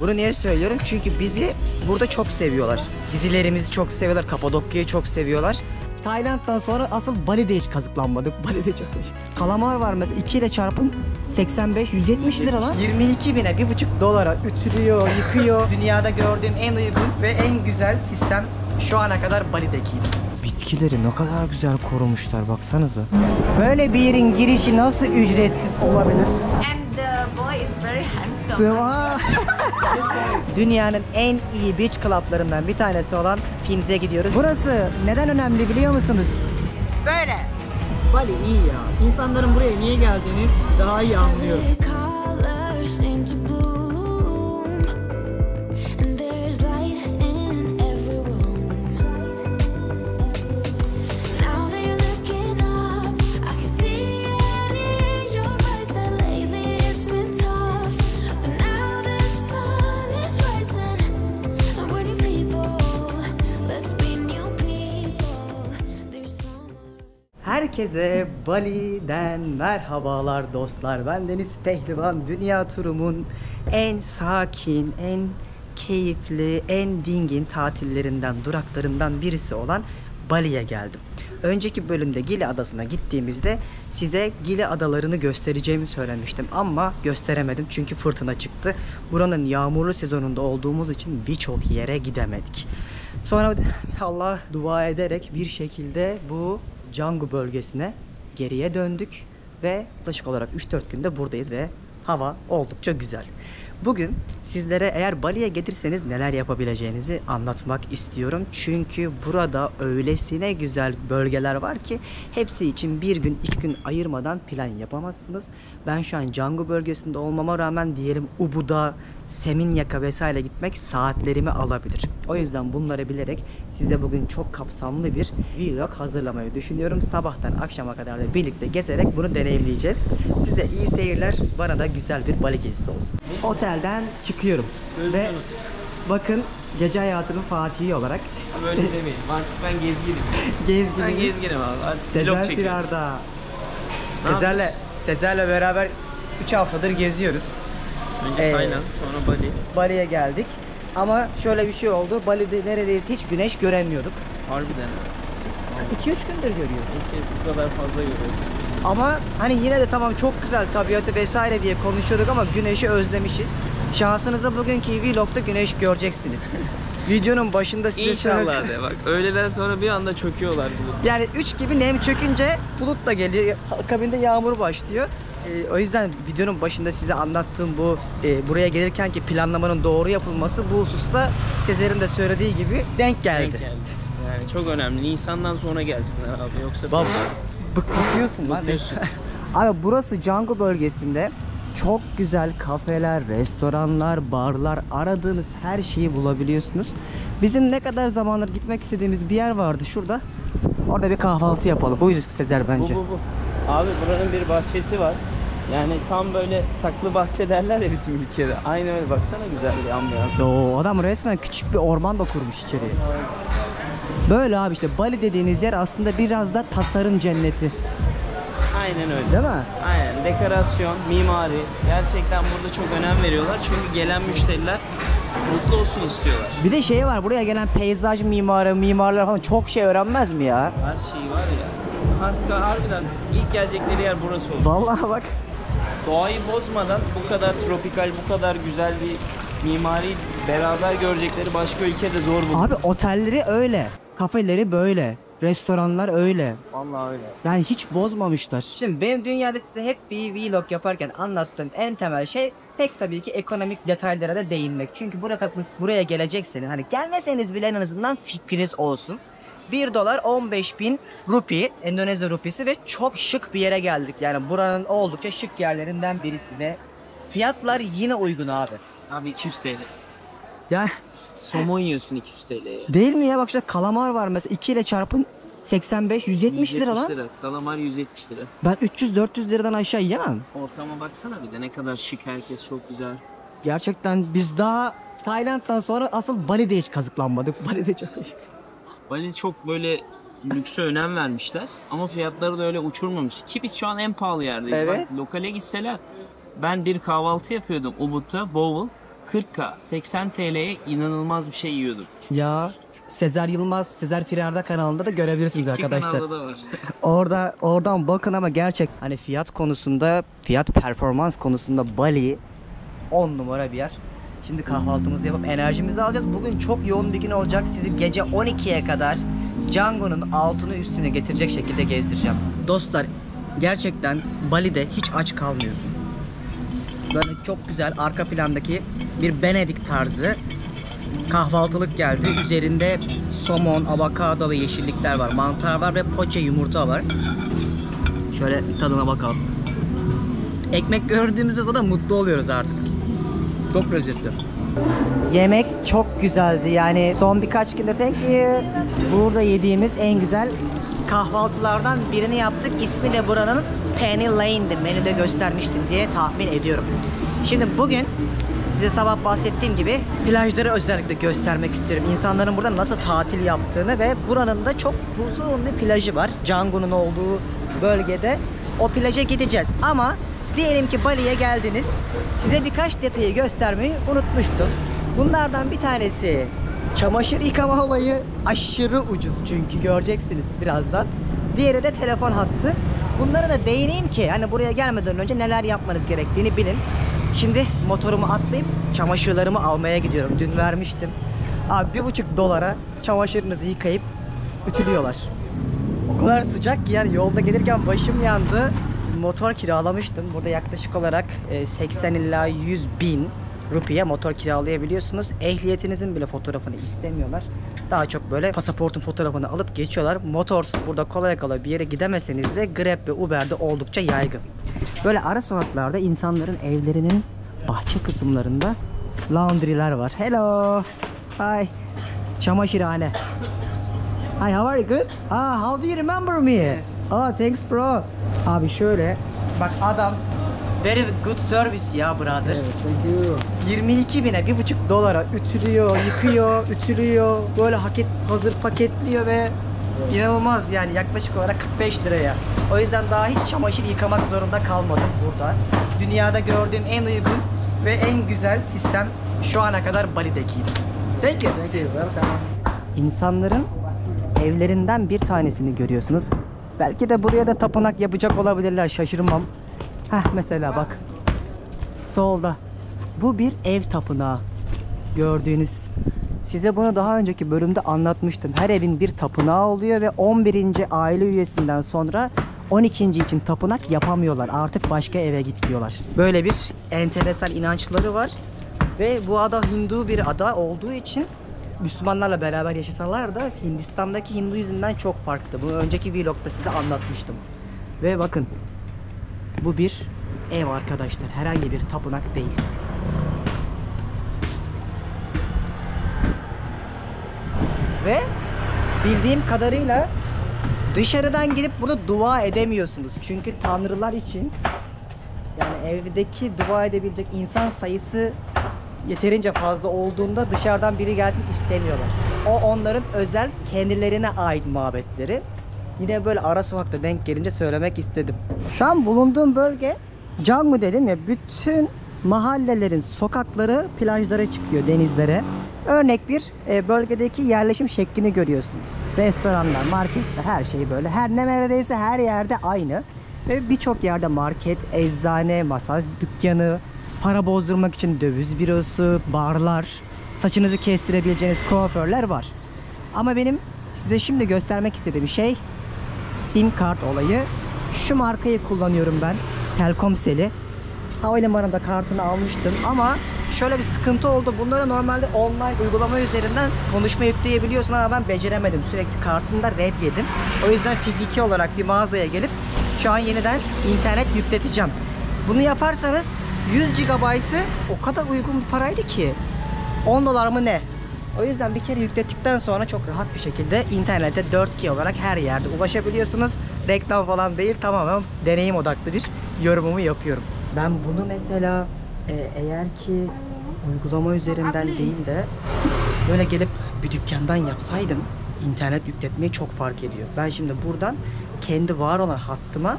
Bunu niye söylüyorum? Çünkü bizi burada çok seviyorlar. Dizilerimizi çok seviyorlar. Kapadokya'yı çok seviyorlar. Tayland'dan sonra asıl Bali'de hiç kazıklanmadık. Bali'de çok. Kalamar var mesela 2 ile çarpın 85 170 lira lan. 22 bine 1,5 dolara ütülüyor, yıkıyor. Dünyada gördüğüm en uygun ve en güzel sistem şu ana kadar Bali'dekiydi. Bitkileri ne kadar güzel korumuşlar baksanıza. Böyle bir yerin girişi nasıl ücretsiz olabilir? And the boy is very handsome. Sıva. Dünyanın en iyi beach club'larından bir tanesi olan Finz'e gidiyoruz. Burası neden önemli biliyor musunuz? Böyle. Bali iyi ya. İnsanların buraya niye geldiğini daha iyi anlıyorum. Herkese Bali'den merhabalar dostlar. Ben Deniz Pehlivan. Dünya turumun en sakin, en keyifli, en dingin tatillerinden, duraklarından birisi olan Bali'ye geldim. Önceki bölümde Gili Adası'na gittiğimizde size Gili Adalarını göstereceğimi söylemiştim ama gösteremedim çünkü fırtına çıktı. Buranın yağmurlu sezonunda olduğumuz için birçok yere gidemedik. Sonra Allah dua ederek bir şekilde bu Canggu bölgesine geriye döndük ve yaklaşık olarak 3-4 günde buradayız ve hava oldukça güzel. Bugün sizlere eğer Bali'ye gelirseniz neler yapabileceğinizi anlatmak istiyorum. Çünkü burada öylesine güzel bölgeler var ki hepsi için bir gün 2 gün ayırmadan plan yapamazsınız. Ben şu an Canggu bölgesinde olmama rağmen diyelim Ubud'a, Seminyak'a vesaire gitmek saatlerimi alabilir. O yüzden bunları bilerek size bugün çok kapsamlı bir vlog hazırlamayı düşünüyorum. Sabahtan akşama kadar da birlikte gezerek bunu deneyimleyeceğiz. Size iyi seyirler, bana da güzel bir Bali gezisi olsun. Otelden çıkıyorum. Ve bakın gece hayatının Fatihi olarak. Böyle demeyin. Artık ben gezginim. Ben gezginim abi. Artık Sezer Firar'da. Sezer'le beraber 3 haftadır geziyoruz. Önce Tayland, sonra Bali. Bali'ye geldik. Ama şöyle bir şey oldu. Bali'de neredeyse hiç güneş göremiyorduk. Harbiden. 2-3 gündür görüyoruz. İlk kez bu kadar fazla görüyoruz. Ama hani yine de tamam çok güzel tabiatı vesaire diye konuşuyorduk ama güneşi özlemişiz. Şansınıza bugünkü vlogda güneş göreceksiniz. Videonun başında size İnşallah de bak. Öğleden sonra bir anda çöküyorlar bulut. Yani 3 gibi nem çökünce bulut da geliyor. Akabinde yağmur başlıyor. O yüzden videonun başında size anlattığım bu buraya gelirken ki planlamanın doğru yapılması bu hususta Sezer'in de söylediği gibi denk geldi. Yani çok önemli. Nisan'dan sonra gelsinler abi. Yoksa Baba bıkıyorsun lan. Abi burası Canggu bölgesinde çok güzel kafeler, restoranlar, barlar, aradığınız her şeyi bulabiliyorsunuz. Bizim ne kadar zamandır gitmek istediğimiz bir yer vardı şurada. Orada bir kahvaltı yapalım. Buyur Sezer bence. Bu. Abi buranın bir bahçesi var. Yani tam böyle saklı bahçe derler ya bizim ülkede. Aynı öyle, baksana güzel bir ambiyans. O adam resmen küçük bir orman da kurmuş içeriye. Böyle abi işte Bali dediğiniz yer aslında biraz da tasarım cenneti. Aynen öyle. Değil mi? Aynen. Dekorasyon, mimari. Gerçekten burada çok önem veriyorlar. Çünkü gelen müşteriler mutlu olsun istiyorlar. Bir de şey var, buraya gelen peyzaj mimarlar falan çok şey öğrenmez mi ya? Her şey var ya. Artık harbiden ilk gelecekleri yer burası olur. Vallahi bak. Doğayı bozmadan bu kadar tropikal, bu kadar güzel bir mimari beraber görecekleri başka ülkede zor bulur. Abi otelleri öyle, kafeleri böyle, restoranlar öyle. Vallahi öyle. Yani hiç bozmamışlar. Şimdi benim dünyada size hep bir vlog yaparken anlattığım en temel şey pek tabii ki ekonomik detaylara da değinmek. Çünkü buraya gelecekseniz hani gelmeseniz bile en azından fikriniz olsun. 1 dolar 15.000 rupi, Endonezya rupisi ve çok şık bir yere geldik. Yani buranın oldukça şık yerlerinden birisi ve fiyatlar yine uygun abi. Abi 200 TL. Ya Somon yiyorsun 200 TL'ye. değil mi ya? Bak şurada kalamar var mesela 2 ile çarpın 85 170 lira lan. Kalamar 170 lira. Ben 300-400 liradan aşağı yiyemem. Ortama baksana bir de ne kadar şık, herkes çok güzel. Gerçekten biz daha Tayland'dan sonra asıl Bali'de hiç kazıklanmadık. Bali'de çok Bali çok böyle lükse önem vermişler ama fiyatları da öyle uçurmamış. Ki biz şu an en pahalı yerdeyiz. Evet. Bak, lokale gitseler, ben bir kahvaltı yapıyordum Ubud'da, bowls. 40K, 80 TL'ye inanılmaz bir şey yiyorduk. Ya Sezer Yılmaz, Sezer Firarda kanalında da görebilirsiniz arkadaşlar. Kanalda da var. Oradan bakın ama gerçek hani fiyat konusunda, fiyat performans konusunda Bali 10 numara bir yer. Şimdi kahvaltımızı yapıp enerjimizi alacağız. Bugün çok yoğun bir gün olacak. Sizi gece 12'ye kadar Canggu'nun altını üstüne getirecek şekilde gezdireceğim. Dostlar gerçekten Bali'de hiç aç kalmıyorsun. Böyle çok güzel arka plandaki bir Benedik tarzı kahvaltılık geldi. Üzerinde somon, avokado ve yeşillikler var. Mantar var ve poğaça yumurta var. Şöyle bir tadına bakalım. Ekmek gördüğümüzde zaten mutlu oluyoruz artık. Çok lezzetli. Yemek çok güzeldi. Yani son birkaç gündür burada yediğimiz en güzel kahvaltılardan birini yaptık. İsmi de buranın Penny Lane'di. Menüde göstermiştim diye tahmin ediyorum. Şimdi bugün size sabah bahsettiğim gibi plajları özellikle göstermek istiyorum. İnsanların burada nasıl tatil yaptığını ve buranın da çok uzun bir plajı var. Canggu'nun olduğu bölgede o plaja gideceğiz. Ama diyelim ki Bali'ye geldiniz. Size birkaç detayı göstermeyi unutmuştum. Bunlardan bir tanesi çamaşır yıkama olayı aşırı ucuz çünkü göreceksiniz birazdan. Diğeri de telefon hattı. Bunlara da değineyim ki hani buraya gelmeden önce neler yapmanız gerektiğini bilin. Şimdi motorumu atlayıp çamaşırlarımı almaya gidiyorum. Dün vermiştim. Abi $1,5 çamaşırınızı yıkayıp ütülüyorlar. O kadar sıcak ki yani yolda gelirken başım yandı. Motor kiralamıştım. Burada yaklaşık olarak 80 ila 100 bin rupiye motor kiralayabiliyorsunuz. Ehliyetinizin bile fotoğrafını istemiyorlar. Daha çok böyle pasaportun fotoğrafını alıp geçiyorlar. Motorsuz burada kolay kolay bir yere gidemeseniz de Grab ve Uber'de oldukça yaygın. Böyle ara sokaklarda insanların evlerinin bahçe kısımlarında laundry'ler var. Hello. Hi. Çamaşırhane. Hi, how are you? Good? How do you remember me? Yes. Thanks bro. Abi şöyle bak adam very good service ya brother. Evet, thank you. 22 bine $1,5 ütülüyor, yıkıyor, ütülüyor. Böyle hazır paketliyor ve inanılmaz yani yaklaşık olarak 45 liraya. O yüzden daha hiç çamaşır yıkamak zorunda kalmadım burada. Dünyada gördüğüm en uygun ve en güzel sistem şu ana kadar Bali'dekiydi. Thank you. Thank you. Welcome. İnsanların evlerinden bir tanesini görüyorsunuz. Belki de buraya da tapınak yapacak olabilirler, şaşırmam. Mesela bak. Solda. Bu bir ev tapınağı. Gördüğünüz. Size bunu daha önceki bölümde anlatmıştım. Her evin bir tapınağı oluyor ve 11. aile üyesinden sonra 12. için tapınak yapamıyorlar. Artık başka eve git diyorlar. Böyle bir enteresan inançları var. Ve bu ada Hindu bir ada olduğu için Müslümanlarla beraber yaşasalar da Hindistan'daki Hinduizm'den çok farklı. Bunu önceki vlogda size anlatmıştım. Ve bakın. Bu bir ev arkadaşlar. Herhangi bir tapınak değil. Ve bildiğim kadarıyla dışarıdan gelip burada dua edemiyorsunuz. Çünkü tanrılar için yani evdeki dua edebilecek insan sayısı yeterince fazla olduğunda dışarıdan biri gelsin istemiyorlar. O onların özel kendilerine ait mabetleri. Yine böyle ara sokakta denk gelince söylemek istedim. Şu an bulunduğum bölge Canggu dedim ya, bütün mahallelerin sokakları plajlara çıkıyor, denizlere. Örnek bir bölgedeki yerleşim şeklini görüyorsunuz. Restoranlar, marketler, her şey böyle. Neredeyse her yerde aynı. Ve birçok yerde market, eczane, masaj dükkanı, para bozdurmak için döviz bürosu, barlar, saçınızı kestirebileceğiniz kuaförler var. Ama benim size şimdi göstermek istediğim şey SIM kart olayı. Şu markayı kullanıyorum ben. Telkomsel'i. Havalimanında kartını almıştım ama şöyle bir sıkıntı oldu. Bunlara normalde online uygulama üzerinden konuşma yükleyebiliyorsun ama ben beceremedim. Sürekli kartımda red yedim. O yüzden fiziki olarak bir mağazaya gelip şu an yeniden internet yükleteceğim. Bunu yaparsanız 100 GB'ı o kadar uygun bir paraydı ki $10 mı ne? O yüzden bir kere yüklettikten sonra çok rahat bir şekilde internete 4G olarak her yerde ulaşabiliyorsunuz. Reklam falan değil, tamamen deneyim odaklı bir yorumumu yapıyorum. Ben bunu mesela eğer ki uygulama üzerinden değil de böyle gelip bir dükkandan yapsaydım internet yükletmeyi çok fark ediyor. Ben şimdi buradan kendi var olan hattıma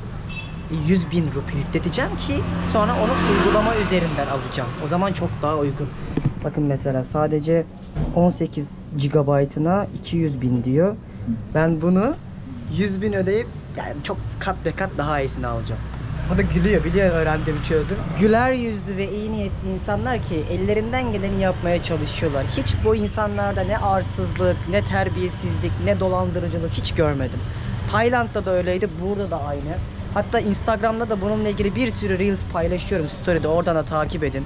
100.000 rupi yükleteceğim ki sonra onu uygulama üzerinden alacağım. O zaman çok daha uygun. Bakın mesela sadece 18 GB'ına 200.000 diyor. Ben bunu 100.000 ödeyip yani çok kat be kat daha iyisini alacağım. O da gülüyor, biliyor öğrendim, çözdüm. Güler yüzlü ve iyi niyetli insanlar ki ellerinden geleni yapmaya çalışıyorlar. Hiç bu insanlarda ne arsızlık, ne terbiyesizlik, ne dolandırıcılık hiç görmedim. Tayland'da da öyleydi, burada da aynı. Hatta Instagram'da da bununla ilgili bir sürü Reels paylaşıyorum story'de, oradan da takip edin.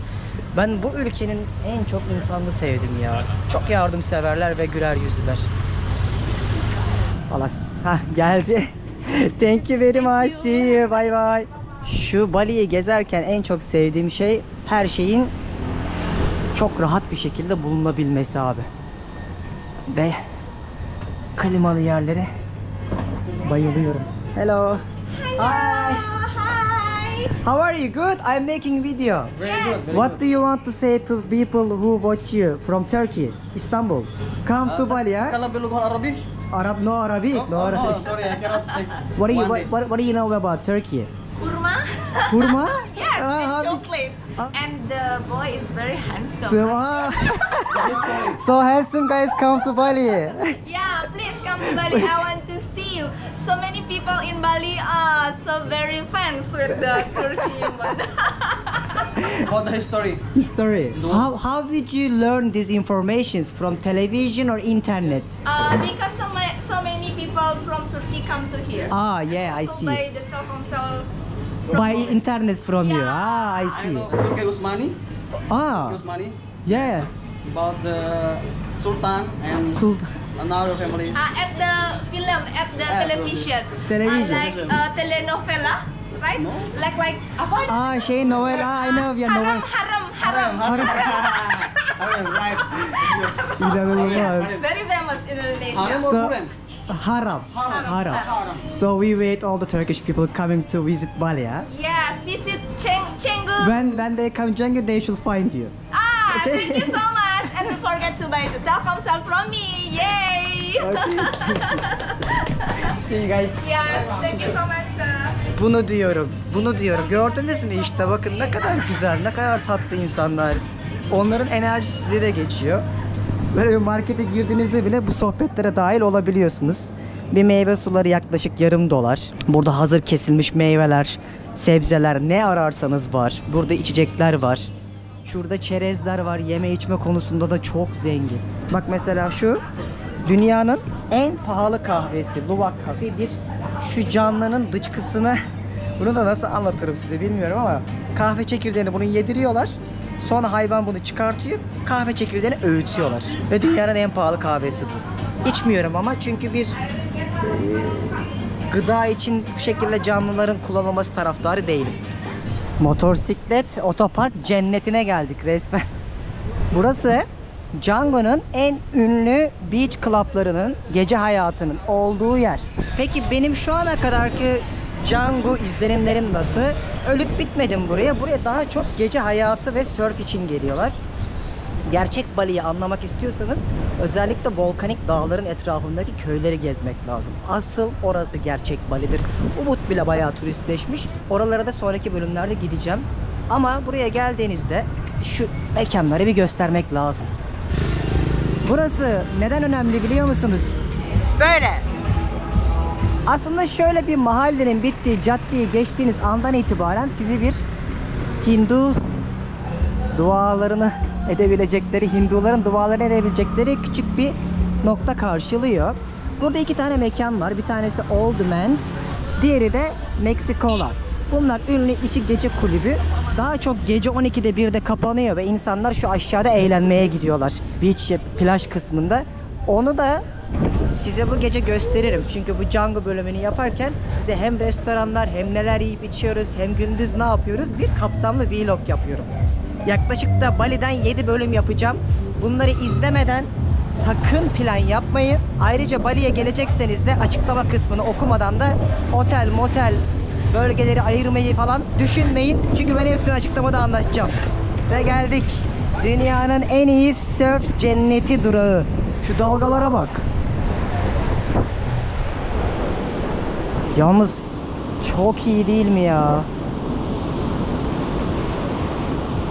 Ben bu ülkenin en çok insanını sevdim ya. Çok yardımseverler ve güler yüzlüler. Allah, geldi. Thank you very much. See you. Bye bye. Şu Bali'yi gezerken en çok sevdiğim şey her şeyin çok rahat bir şekilde bulunabilmesi abi. Ve klimalı yerlere bayılıyorum. Hello. Hi. How are you? Good. I'm making video. Very good. What do you want to say to people who watch you from Turkey, Istanbul? Come to Bali, yeah? Kalau belum Arabic? Arab, no Arabic, no Oh, Arabic. sorry, I cannot speak. What do you one day. what do you know about Turkey? Kurma? Kurma? Yes, Ah, and chocolate. And the boy is very handsome. So, so handsome guys come to Bali. Yeah, please come to Bali. I want to see you. So many people in Bali are so very fans with the Turkey one. About the history. History. How did you learn these informations from television or internet? Because so many people from Turkey come to here. Ah, yeah, I So see. by the Telkomsel. By internet from you. Yeah. Ah, I I see. know Turkey Usmani. Ah, Usmani. yeah. About the Sultan and Sultan. another family. At the film, at the television. Television. Like telenovela, right? No. Like apa? Ah, şey Noel. Ah, I know. Yeah, Noel. Haram. Right. İnanılmaz. Very famous in Indonesia. Harem or So- Quran? Haram. Haram. So we wait all the Turkish people coming to visit Bali, yeah? Yes, visit Canggu. When they come Canggu, they should find you. Okay. Thank you so much. And don't forget to buy the Telkomsel from me. Yay! See you guys. Yes, thank you so much, sir. Bunu diyorum. Bunu diyorum. Gördünüz mü işte, bakın ne kadar güzel, ne kadar tatlı insanlar. Onların enerjisi size de geçiyor. Böyle bir markete girdiğinizde bile bu sohbetlere dahil olabiliyorsunuz. Bir meyve suları yaklaşık $yarım. Burada hazır kesilmiş meyveler, sebzeler, ne ararsanız var. Burada içecekler var. Şurada çerezler var. Yeme içme konusunda da çok zengin. Bak mesela şu dünyanın en pahalı kahvesi Luwak Coffee. Bir şu canlının dışkısını, bunu da nasıl anlatırım size bilmiyorum ama kahve çekirdeğini bunu yediriyorlar. Sonra hayvan bunu çıkartıyor. Kahve çekirdeğini öğütüyorlar. Ve dünyanın en pahalı kahvesi bu. İçmiyorum ama çünkü bir gıda için bu şekilde canlıların kullanılması taraftarı değilim. Motosiklet otopark cennetine geldik resmen. Burası Canggu'nun en ünlü beach club'larının, gece hayatının olduğu yer. Peki benim şu ana kadarki Canggu izlenimlerim nasıl? Ölüp bitmedim buraya. Buraya daha çok gece hayatı ve surf için geliyorlar. Gerçek Bali'yi anlamak istiyorsanız özellikle volkanik dağların etrafındaki köyleri gezmek lazım. Asıl orası gerçek Bali'dir. Ubud bile bayağı turistleşmiş. Oralara da sonraki bölümlerde gideceğim. Ama buraya geldiğinizde şu mekanları bir göstermek lazım. Burası neden önemli biliyor musunuz? Böyle. Aslında şöyle bir mahallenin bittiği caddeyi geçtiğiniz andan itibaren sizi bir Hindu dualarını edebilecekleri, Hinduların dualarını edebilecekleri küçük bir nokta karşılıyor. Burada iki tane mekan var. Bir tanesi Old Man's, diğeri de Mexicola. Bunlar ünlü iki gece kulübü. Daha çok gece 12'de 1'de kapanıyor ve insanlar şu aşağıda eğlenmeye gidiyorlar. Beach, plaj kısmında. Onu da size bu gece gösteririm. Çünkü bu Canggu bölümünü yaparken size hem restoranlar, hem neler yiyip içiyoruz, hem gündüz ne yapıyoruz, bir kapsamlı vlog yapıyorum. Yaklaşık da Bali'den 7 bölüm yapacağım. Bunları izlemeden sakın plan yapmayın. Ayrıca Bali'ye gelecekseniz de açıklama kısmını okumadan da otel, motel, bölgeleri ayırmayı falan düşünmeyin. Çünkü ben hepsini açıklamada anlatacağım. Ve geldik. Dünyanın en iyi surf cenneti durağı. Şu dalgalara bak. Yalnız çok iyi değil mi ya?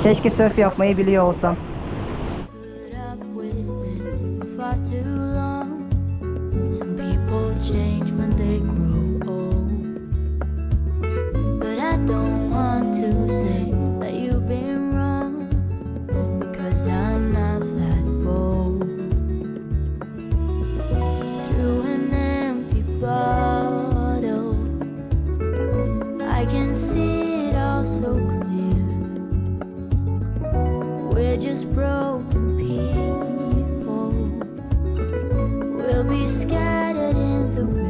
Keşke surf yapmayı biliyor olsam. change when they grow old. But I don't want to say that you've been wrong, because I'm not that bold. Through an empty bottle, I can see it all so clear. We're just broken people. We'll be scattered in the wind.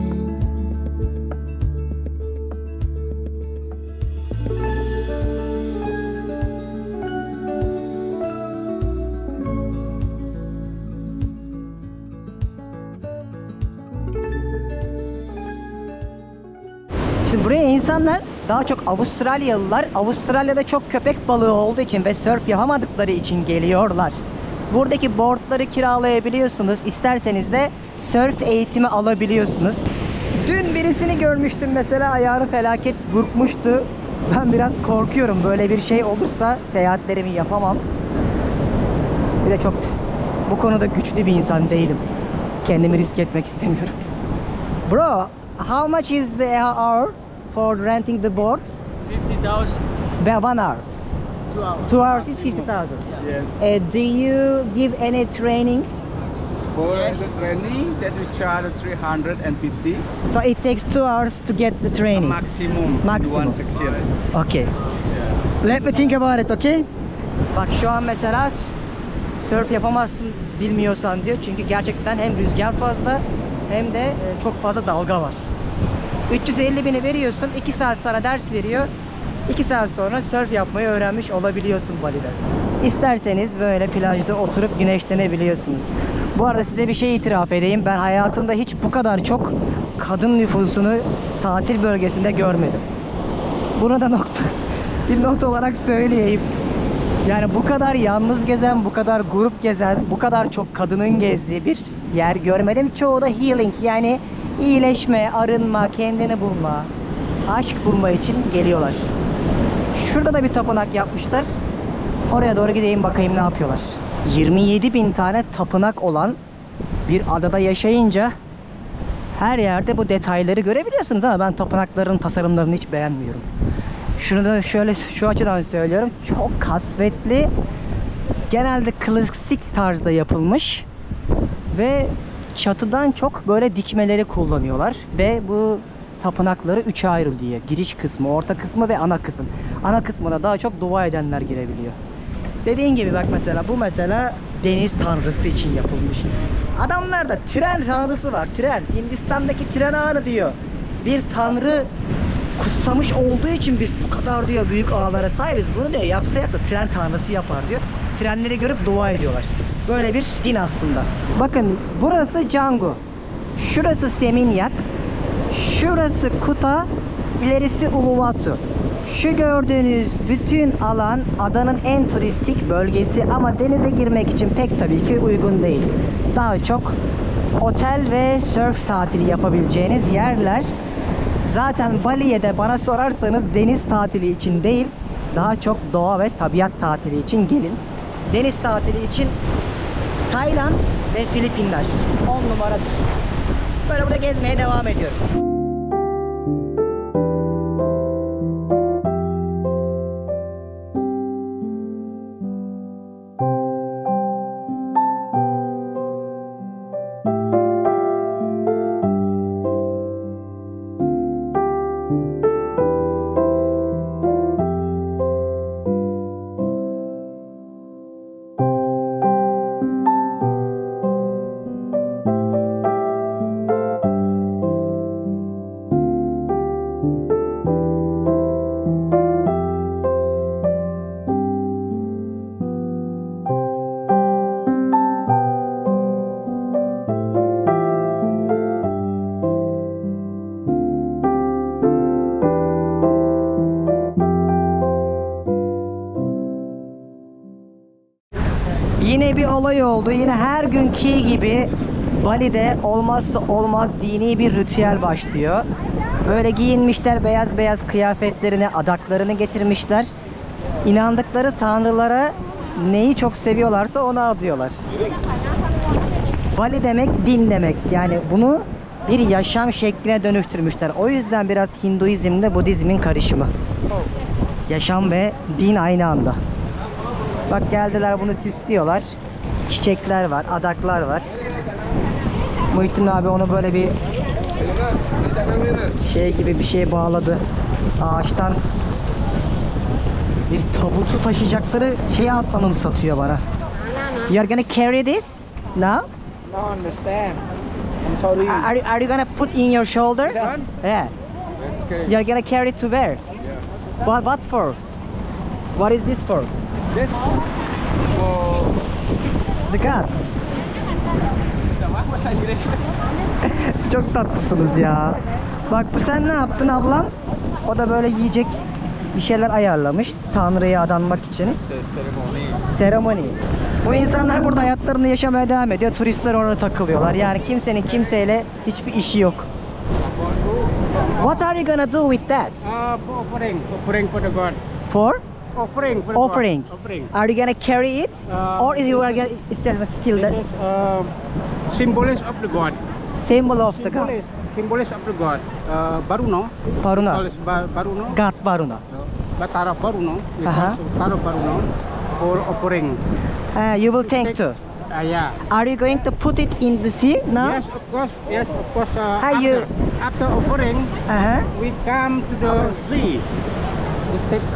Şimdi buraya insanlar, daha çok Avustralyalılar, Avustralya'da çok köpek balığı olduğu için ve surf yapamadıkları için geliyorlar. Buradaki boardları kiralayabiliyorsunuz. İsterseniz de surf eğitimi alabiliyorsunuz. Dün birisini görmüştüm mesela, ayağını felaket burkmuştu. Ben biraz korkuyorum, böyle bir şey olursa seyahatlerimi yapamam. Bir de çok bu konuda güçlü bir insan değilim. Kendimi risk etmek istemiyorum. Bro, how much is the hour for renting the board? 50,000. 1 hour. 2 hours. 2 hours is 50,000. Yes. Do you give any trainings? For the training, that we charge 350. So it takes 2 hours to get the training. Maximum. Maximum. In one section. Okay. Let me think about it, okay? Bak şu an mesela surf yapamazsın bilmiyorsan diyor. Çünkü gerçekten hem rüzgar fazla hem de çok fazla dalga var. 350.000'i veriyorsun, 2 saat sana ders veriyor. 2 saat sonra surf yapmayı öğrenmiş olabiliyorsun Bali'de. İsterseniz böyle plajda oturup güneşlenebiliyorsunuz. Bu arada size bir şey itiraf edeyim. Ben hayatımda hiç bu kadar çok kadın nüfusunu tatil bölgesinde görmedim. Bunu da bir not olarak söyleyeyim. Yani bu kadar yalnız gezen, bu kadar grup gezen, bu kadar çok kadının gezdiği bir yer görmedim. Çoğu da healing, yani iyileşme, arınma, kendini bulma, aşk bulma için geliyorlar. Şurada da bir tapınak yapmışlar. Oraya doğru gideyim bakayım ne yapıyorlar. 27.000 tane tapınak olan bir adada yaşayınca her yerde bu detayları görebiliyorsunuz, ama ben tapınakların tasarımlarını hiç beğenmiyorum. Şunu da şöyle şu açıdan söylüyorum. Çok kasvetli. Genelde klasik tarzda yapılmış. Ve çatıdan çok böyle dikmeleri kullanıyorlar. Ve bu tapınakları 3'e ayrılıyor. Giriş kısmı, orta kısmı ve ana kısım. Ana kısmına daha çok dua edenler girebiliyor. Dediğin gibi bak mesela bu mesela deniz tanrısı için yapılmış. Adamlarda tren tanrısı var. Tren. Hindistan'daki tren ağını diyor. Bir tanrı kutsamış olduğu için biz bu kadar diyor büyük ağlara sahibiz. Bunu diyor yapsa tren tanrısı yapar diyor. Trenleri görüp dua ediyorlar. Böyle bir din aslında. Bakın burası Canggu. Şurası Seminyak. Şurası Kuta. İlerisi Uluwatu. Şu gördüğünüz bütün alan adanın en turistik bölgesi, ama denize girmek için pek tabii ki uygun değil. Daha çok otel ve surf tatili yapabileceğiniz yerler. Zaten Bali'ye de bana sorarsanız deniz tatili için değil, daha çok doğa ve tabiat tatili için gelin. Deniz tatili için Tayland ve Filipinler 10 numaradır. Böyle burada gezmeye devam ediyorum. Yine bir olay oldu. Yine her günkü gibi Bali'de olmazsa olmaz dini bir ritüel başlıyor. Böyle giyinmişler, beyaz beyaz kıyafetlerini, adaklarını getirmişler. İnandıkları tanrılara neyi çok seviyorlarsa onu adıyorlar. Bali demek din demek. Yani bunu bir yaşam şekline dönüştürmüşler. O yüzden biraz Hinduizmle Budizmin karışımı. Yaşam ve din aynı anda. Bak geldiler bunu süslüyorlar. Çiçekler var, adaklar var. Muhittin abi onu böyle bir şey gibi bir şeye bağladı. Ağaçtan bir tabutu taşıyacakları şeyi anımsatıyor bana. You are gonna carry this now? No understand. I'm sorry. Are you gonna put in your shoulder? Yeah. You are gonna carry it to where? What for? What is this for? This for The God. Çok tatlısınız ya. Bak bu sen ne yaptın ablam? O da böyle yiyecek bir şeyler ayarlamış Tanrı'ya adanmak için. Seremoni. Bu insanlar burada hayatlarını yaşamaya devam ediyor. Turistler orada takılıyorlar. Yani kimsenin kimseyle hiçbir işi yok. What are you gonna do with that? For offering for the god. For Offering for the offering. god. Offering. Are you gonna carry it? Or is you are gonna it's just still the This is symbolism of the god. symbol of the God? Symbolism of the god. Baruno. Baruna. Calls Baruno. God Baruna. Batara Baruno. We Uh-huh. call Tara Baruno for offering. You will thank too. Yeah. Are you going to put it in the sea now? Yes, of course. Yes, of course. After offering, Uh-huh. we come to the sea. We take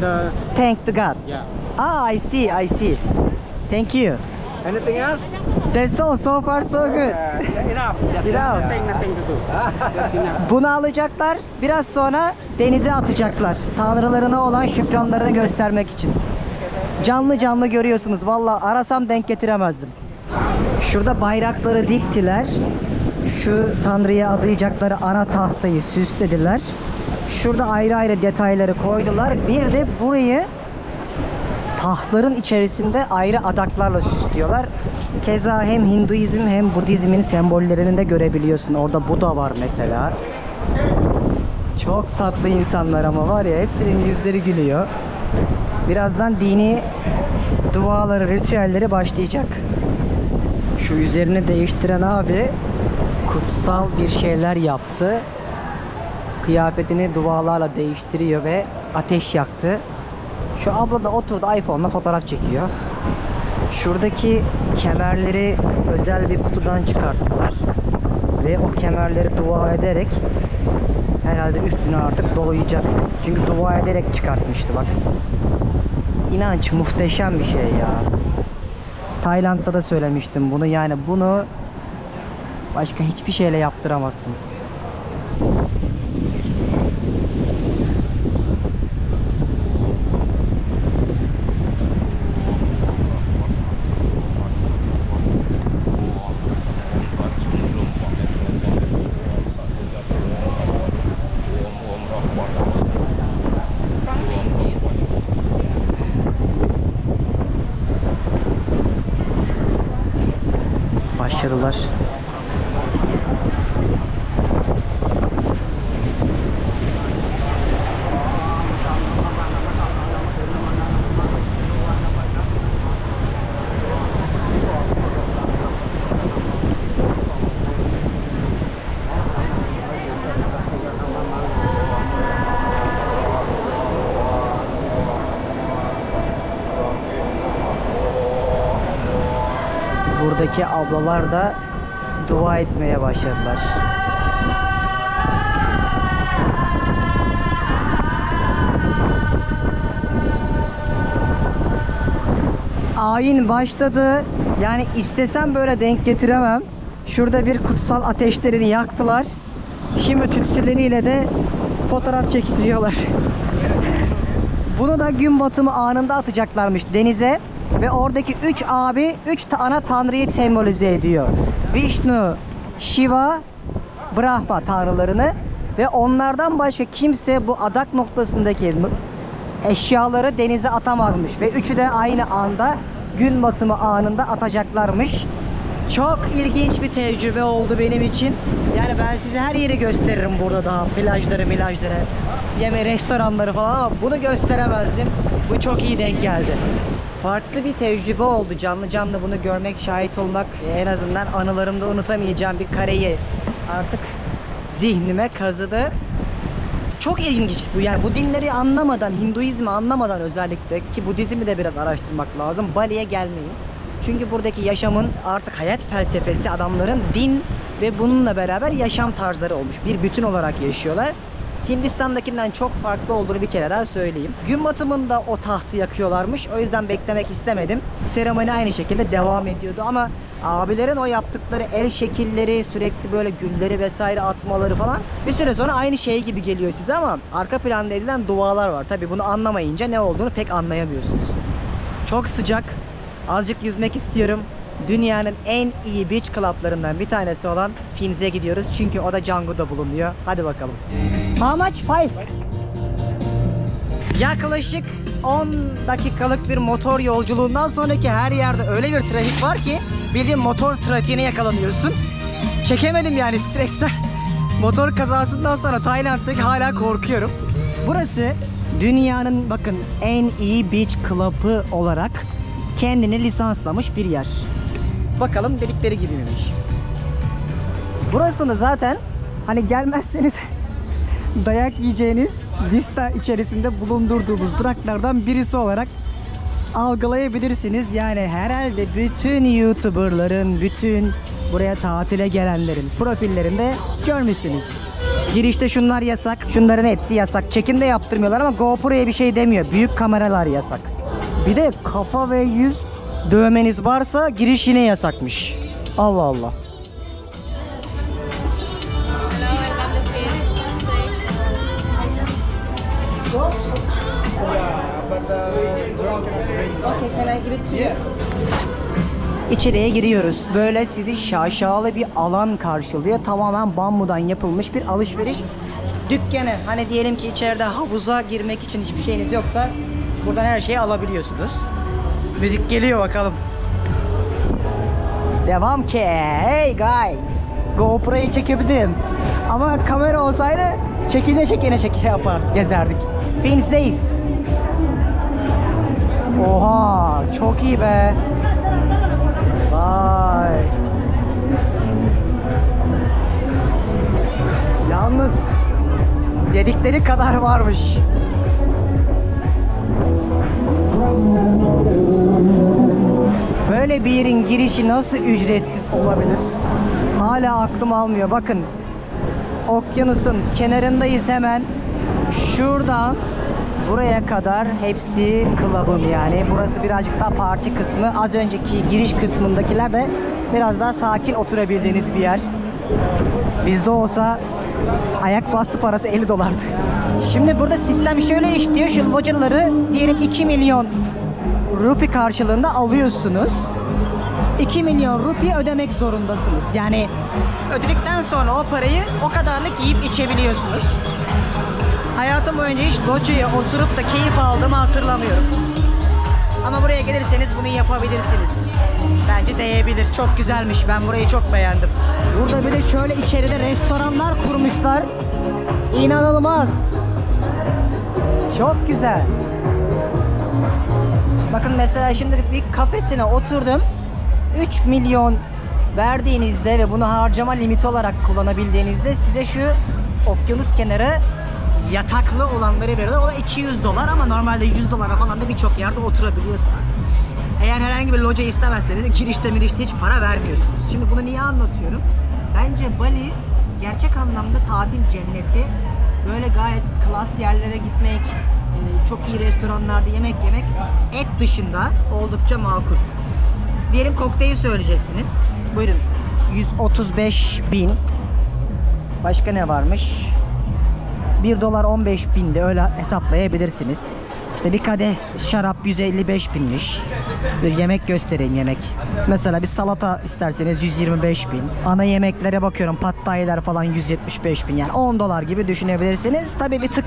the Thank the God. yeah. Ah, I see. Thank you. anything else? That's all. So far so good. Enough. Enough. Nothing to do. Just enough. Bunu alacaklar. Biraz sonra denize atacaklar. Tanrılarına olan şükranlarını göstermek için. Canlı canlı görüyorsunuz. Vallahi arasam denk getiremezdim. Şurada bayrakları diktiler. Şu Tanrı'ya adayacakları ana tahtayı süslediler. Şurada ayrı ayrı detayları koydular. Bir de burayı tahtların içerisinde ayrı adaklarla süslüyorlar. Keza hem Hinduizm hem Budizmin sembollerini de görebiliyorsun. Orada Buda var mesela. Çok tatlı insanlar ama var ya, hepsinin yüzleri gülüyor. Birazdan dini duaları, ritüelleri başlayacak. Şu üzerini değiştiren abi kutsal bir şeyler yaptı. Kıyafetini dualarla değiştiriyor ve ateş yaktı. Şu abla da oturdu iPhone'la fotoğraf çekiyor. Şuradaki kemerleri özel bir kutudan çıkarttılar. Ve o kemerleri dua ederek herhalde üstüne artık dolayacak. Çünkü dua ederek çıkartmıştı bak. İnanç muhteşem bir şey ya. Tayland'da da söylemiştim bunu. Yani bunu başka hiçbir şeyle yaptıramazsınız. Başladılar. Buradaki ablalar da dua etmeye başladılar. Ayin başladı. Yani istesem böyle denk getiremem. Şurada bir kutsal ateşlerini yaktılar. Şimdi tütsüleriyle de fotoğraf çektiriyorlar. Bunu da gün batımı anında atacaklarmış denize. Ve oradaki 3 abi 3 ana tanrıyı sembolize ediyor. Vishnu, Shiva, Brahma tanrılarını ve onlardan başka kimse bu adak noktasındaki eşyaları denize atamazmış. Ve üçü de aynı anda gün batımı anında atacaklarmış. Çok ilginç bir tecrübe oldu benim için. Yani ben size her yeri gösteririm burada daha. Plajları, yeme restoranları falan ama bunu gösteremezdim. Bu çok iyi denk geldi. Farklı bir tecrübe oldu. Canlı canlı bunu görmek, şahit olmak. En azından anılarımda unutamayacağım bir kareyi artık zihnime kazıdı. Çok ilginç bu. Yani bu dinleri anlamadan, Hinduizmi anlamadan özellikle, ki Budizmi de biraz araştırmak lazım, Bali'ye gelmeyin. Çünkü buradaki yaşamın artık hayat felsefesi, adamların din ve bununla beraber yaşam tarzları olmuş. Bir bütün olarak yaşıyorlar. Hindistan'dakinden çok farklı olduğunu bir kere daha söyleyeyim. Gün batımında o tahtı yakıyorlarmış. O yüzden beklemek istemedim. Seremoni aynı şekilde devam ediyordu ama abilerin o yaptıkları el şekilleri, sürekli böyle gülleri vesaire atmaları falan bir süre sonra aynı şey gibi geliyor size ama arka planda edilen dualar var. Tabii bunu anlamayınca ne olduğunu pek anlayamıyorsunuz. Çok sıcak. Azıcık yüzmek istiyorum. Dünyanın en iyi beach club'larından bir tanesi olan Finz'e gidiyoruz. Çünkü o da Canggu'da bulunuyor. Hadi bakalım. How much? 5. Yaklaşık 10 dakikalık bir motor yolculuğundan sonraki her yerde öyle bir trafik var ki bildiğin motor trafiğine yakalanıyorsun. Çekemedim yani stresten. Motor kazasından sonra Tayland'daki hala korkuyorum. Burası dünyanın bakın en iyi beach club'ı olarak kendini lisanslamış bir yer. Bakalım dedikleri gibi miymiş? Burasını zaten hani gelmezseniz dayak yiyeceğiniz liste içerisinde bulundurduğumuz duraklardan birisi olarak algılayabilirsiniz. Yani herhalde bütün YouTuber'ların, bütün buraya tatile gelenlerin profillerinde görmüşsünüz. Girişte şunlar yasak, şunların hepsi yasak. Çekim de yaptırmıyorlar ama GoPro'ya bir şey demiyor. Büyük kameralar yasak. Bir de kafa ve yüz dövmeniz varsa giriş yine yasakmış. Allah Allah. Hello, welcome to Spain. İçeriye giriyoruz. Böyle sizi şaşalı bir alan karşılıyor. Tamamen bambudan yapılmış bir alışveriş dükkanı. Hani diyelim ki içeride havuza girmek için hiçbir şeyiniz yoksa buradan her şeyi alabiliyorsunuz. Müzik geliyor bakalım. Devam ki. Hey guys. GoPro'yu çekebildim. Ama kamera olsaydı çekine yapar gezerdik. Finz'deyiz. Oha, çok iyi be. Vay. Yalnız dedikleri kadar varmış. Böyle bir yerin girişi nasıl ücretsiz olabilir? Hala aklım almıyor. Bakın, okyanusun kenarındayız hemen. Şuradan buraya kadar hepsi club'ın yani. Burası birazcık daha parti kısmı. Az önceki giriş kısmındakiler de biraz daha sakin oturabildiğiniz bir yer. Bizde olsa ayak bastı parası $50. Şimdi burada sistem şöyle işliyor. Şu locaları diyelim 2 milyon rupi karşılığında alıyorsunuz. 2 milyon rupi ödemek zorundasınız. Yani ödedikten sonra o parayı o kadarlık yiyip içebiliyorsunuz. Hayatım boyunca hiç locaya oturup da keyif aldığımı hatırlamıyorum. Ama buraya gelirseniz bunu yapabilirsiniz. Bence değebilir. Çok güzelmiş. Ben burayı çok beğendim. Burada bir de şöyle içeride restoranlar kurmuşlar. İnanılmaz. Çok güzel. Bakın mesela şimdi bir kafesine oturdum. 3 milyon verdiğinizde ve bunu harcama limiti olarak kullanabildiğinizde size şu okyanus kenarı yataklı olanları veriyorlar. O da $200 ama normalde $100 falan da birçok yerde oturabiliyorsunuz. Eğer herhangi bir loca istemezseniz girişte hiç para vermiyorsunuz. Şimdi bunu niye anlatıyorum? Bence Bali gerçek anlamda tatil cenneti. Böyle gayet klas yerlere gitmek, çok iyi restoranlarda yemek yemek et dışında oldukça makul. Diyelim kokteyl söyleyeceksiniz. Buyurun. 135.000. Başka ne varmış? $1 15.000'de öyle hesaplayabilirsiniz. İşte bir kadeh şarap 155.000'miş. Bir yemek göstereyim, yemek. Mesela bir salata isterseniz 125.000. Ana yemeklere bakıyorum, pad thai'ler falan 175.000. Yani $10 gibi düşünebilirsiniz. Tabii bir tık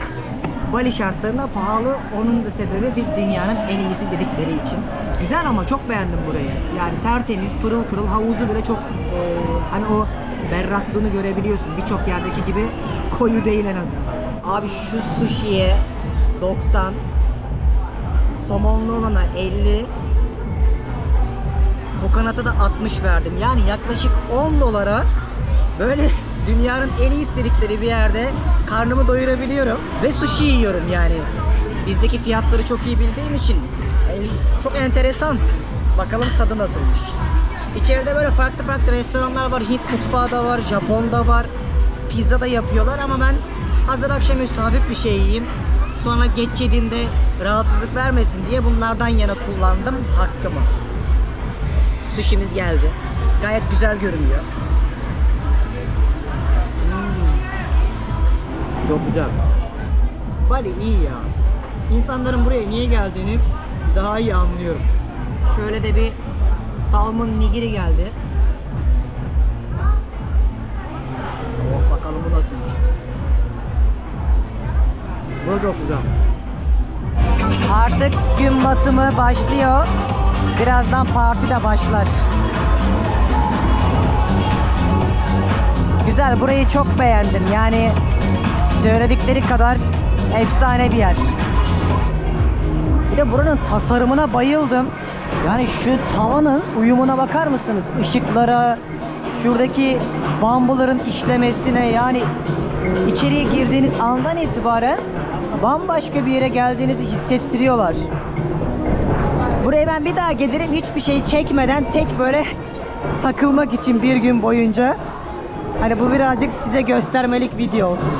Bali şartlarına pahalı. Onun da sebebi biz dünyanın en iyisi dedikleri için. Güzel ama çok beğendim burayı. Yani tertemiz, pırıl pırıl, havuzu bile çok hani o berraklığını görebiliyorsun. Birçok yerdeki gibi koyu değil en azından. Abi şu sushi'ye 90, somonlu olana 50, Kokonata da 60 verdim. Yani yaklaşık 10 dolara böyle dünyanın en iyi istedikleri bir yerde karnımı doyurabiliyorum. Ve sushi yiyorum yani. Bizdeki fiyatları çok iyi bildiğim için çok enteresan. Bakalım tadı nasılmış. İçeride böyle farklı farklı restoranlar var. Hint mutfağı da var, Japon da var. Pizza da yapıyorlar ama ben hazır akşamüstü hafif bir şey yiyeyim. Sonra geç yediğimde rahatsızlık vermesin diye bunlardan yana kullandım hakkımı. Sushi'miz geldi. Gayet güzel görünüyor. Çok güzel. Bali iyi ya. İnsanların buraya niye geldiğini daha iyi anlıyorum. Şöyle de bir salmon nigiri geldi. Oh, bakalım bu nasılmış. Bu çok güzel. Artık gün batımı başlıyor. Birazdan parti de başlar. Güzel, burayı çok beğendim. Yani söyledikleri kadar efsane bir yer. Bir de buranın tasarımına bayıldım. Yani şu tavanın uyumuna bakar mısınız? Işıklara, şuradaki bambuların işlemesine, yani içeriye girdiğiniz andan itibaren bambaşka bir yere geldiğinizi hissettiriyorlar. Buraya ben bir daha gelirim hiçbir şey çekmeden, tek böyle takılmak için bir gün boyunca. Hani bu birazcık size göstermelik video olsun.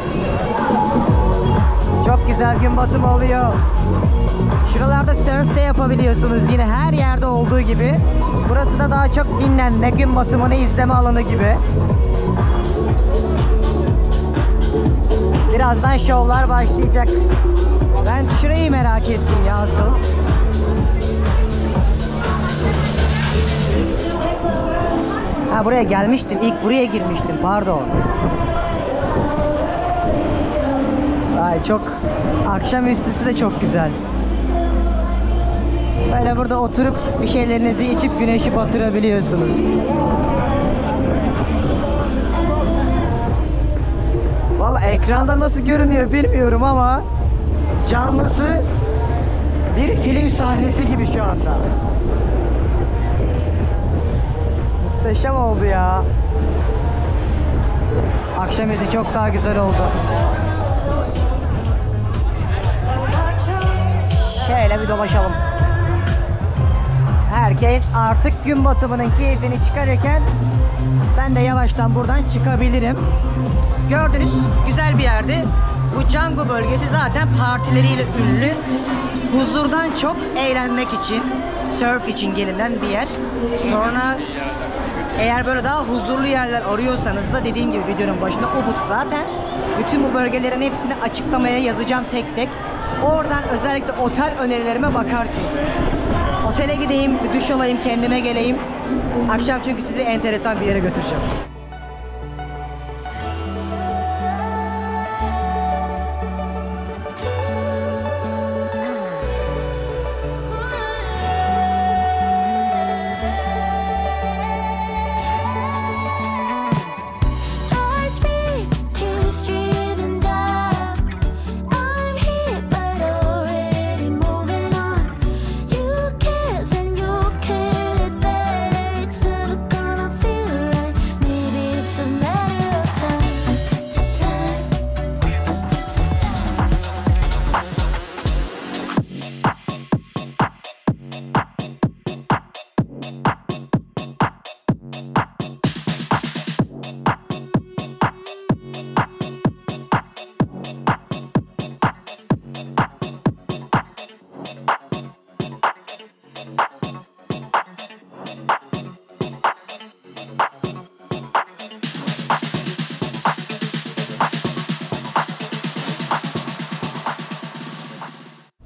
Çok güzel gün batımı oluyor. Şuralarda surf de yapabiliyorsunuz yine her yerde olduğu gibi. Burası da daha çok dinlenme, gün batımını izleme alanı gibi. Birazdan şovlar başlayacak. Ben şurayı merak ettim ya asıl. Ha, buraya gelmiştim. İlk buraya girmiştim. Pardon. Ay, çok akşamüstüsü de çok güzel. Böyle burada oturup bir şeylerinizi içip güneşi batırabiliyorsunuz. Vallahi ekranda nasıl görünüyor bilmiyorum ama canlısı bir film sahnesi gibi şu anda. Muhteşem oldu ya. Akşamüstü çok daha güzel oldu. Şöyle bir dolaşalım. Herkes artık gün batımının keyfini çıkarırken ben de yavaştan buradan çıkabilirim. Gördünüz, güzel bir yerde. Bu Canggu bölgesi zaten partileriyle ünlü. Huzurdan çok eğlenmek için, surf için gelinen bir yer. Sonra eğer böyle daha huzurlu yerler arıyorsanız da dediğim gibi videonun başında Ubud zaten. Bütün bu bölgelerin hepsini açıklamaya yazacağım tek tek. Oradan özellikle otel önerilerime bakarsınız. Otele gideyim, bir duş alayım, kendime geleyim. Akşam çünkü sizi enteresan bir yere götüreceğim.